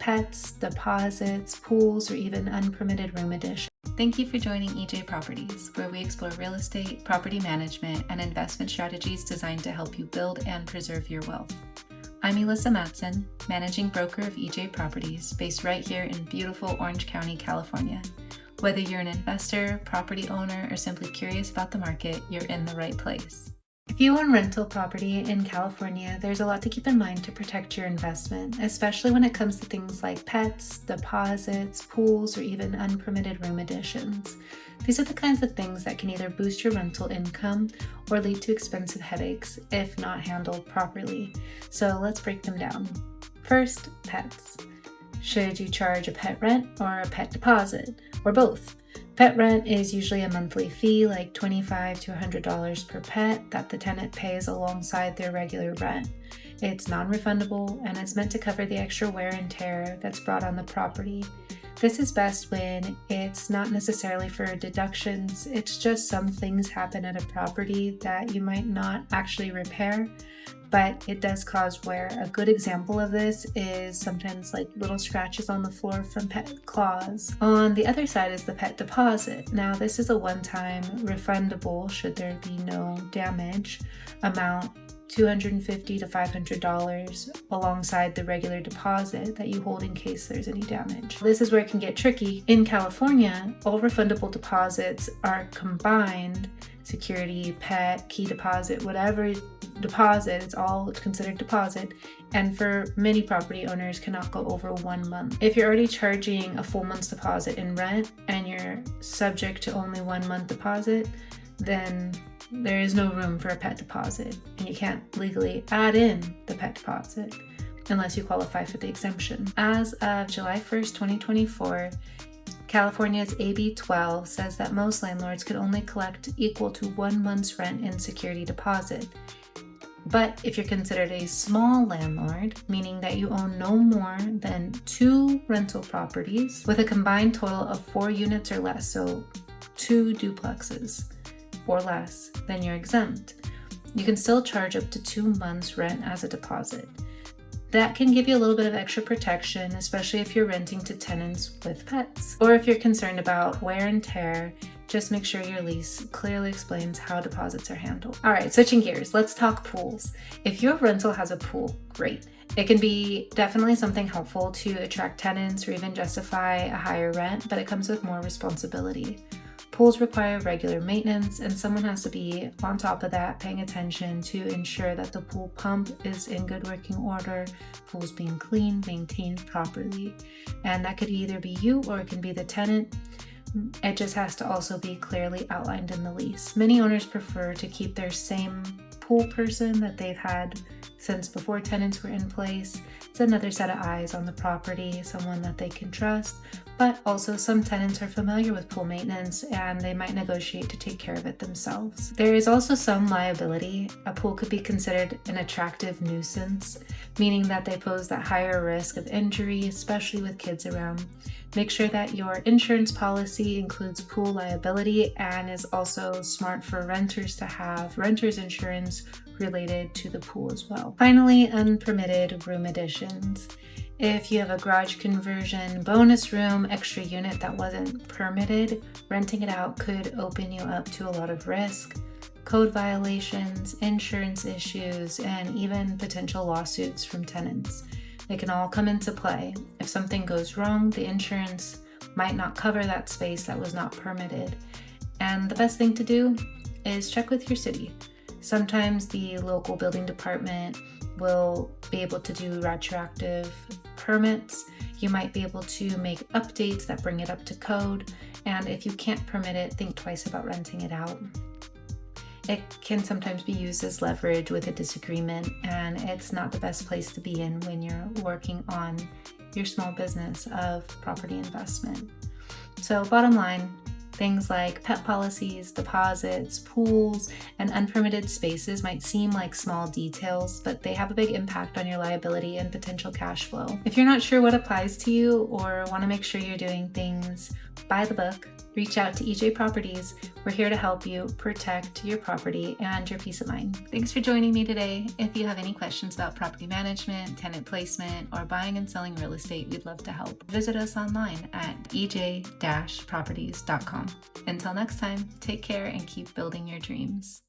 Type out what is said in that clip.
pets, deposits, pools, or even unpermitted room additions. Thank you for joining EJ Properties, where we explore real estate, property management, and investment strategies designed to help you build and preserve your wealth. I'm Elyssa Matson, managing broker of EJ Properties, based right here in beautiful Orange County, California. Whether you're an investor, property owner, or simply curious about the market, you're in the right place. If you own rental property in California, there's a lot to keep in mind to protect your investment, especially when it comes to things like pets, deposits, pools, or even unpermitted room additions. These are the kinds of things that can either boost your rental income or lead to expensive headaches if not handled properly. So let's break them down. First, pets. Should you charge a pet rent or a pet deposit, or both? Pet rent is usually a monthly fee, like $25 to $100 per pet, that the tenant pays alongside their regular rent. It's non-refundable, and it's meant to cover the extra wear and tear that's brought on the property. This is best when it's not necessarily for deductions, it's just some things happen at a property that you might not actually repair, but it does cause wear. A good example of this is sometimes like little scratches on the floor from pet claws. On the other side is the pet deposit. Now this is a one-time refundable, should there be no damage, amount $250 to $500 alongside the regular deposit that you hold in case there's any damage. This is where it can get tricky. In California, all refundable deposits are combined. Security, pet, key deposit, whatever deposit, it's all considered deposit, and for many property owners cannot go over 1 month. If you're already charging a full month's deposit in rent and you're subject to only 1 month deposit, then there is no room for a pet deposit, and you can't legally add in the pet deposit unless you qualify for the exemption. As of July 1st, 2024, California's AB 12 says that most landlords could only collect equal to 1 month's rent in security deposit. But if you're considered a small landlord, meaning that you own no more than 2 rental properties with a combined total of 4 units or less, so 2 duplexes or less, then you're exempt. You can still charge up to 2 months' rent as a deposit. That can give you a little bit of extra protection, especially if you're renting to tenants with pets. Or if you're concerned about wear and tear, just make sure your lease clearly explains how deposits are handled. All right, switching gears, let's talk pools. If your rental has a pool, great. It can be definitely something helpful to attract tenants or even justify a higher rent, but it comes with more responsibility. Pools require regular maintenance, and someone has to be on top of that, paying attention to ensure that the pool pump is in good working order, pool's being cleaned, maintained properly. And that could either be you or it can be the tenant. It just has to also be clearly outlined in the lease. Many owners prefer to keep their same pool person that they've had since before tenants were in place. It's another set of eyes on the property, someone that they can trust, but also some tenants are familiar with pool maintenance and they might negotiate to take care of it themselves. There is also some liability. A pool could be considered an attractive nuisance, meaning that they pose that higher risk of injury, especially with kids around. Make sure that your insurance policy includes pool liability and is also smart for renters to have renter's insurance related to the pool as well. Finally, unpermitted room additions. If you have a garage conversion, bonus room, extra unit that wasn't permitted, renting it out could open you up to a lot of risk, code violations, insurance issues, and even potential lawsuits from tenants. They can all come into play. If something goes wrong, the insurance might not cover that space that was not permitted. And the best thing to do is check with your city. Sometimes the local building department will be able to do retroactive permits. You might be able to make updates that bring it up to code. And if you can't permit it, think twice about renting it out. It can sometimes be used as leverage with a disagreement, and it's not the best place to be in when you're working on your small business of property investment. So bottom line, things like pet policies, deposits, pools, and unpermitted spaces might seem like small details, but they have a big impact on your liability and potential cash flow. If you're not sure what applies to you or want to make sure you're doing things by the book, Reach out to EJ Properties. We're here to help you protect your property and your peace of mind. Thanks for joining me today. If you have any questions about property management, tenant placement, or buying and selling real estate, we'd love to help. Visit us online at ej-properties.com. Until next time, take care and keep building your dreams.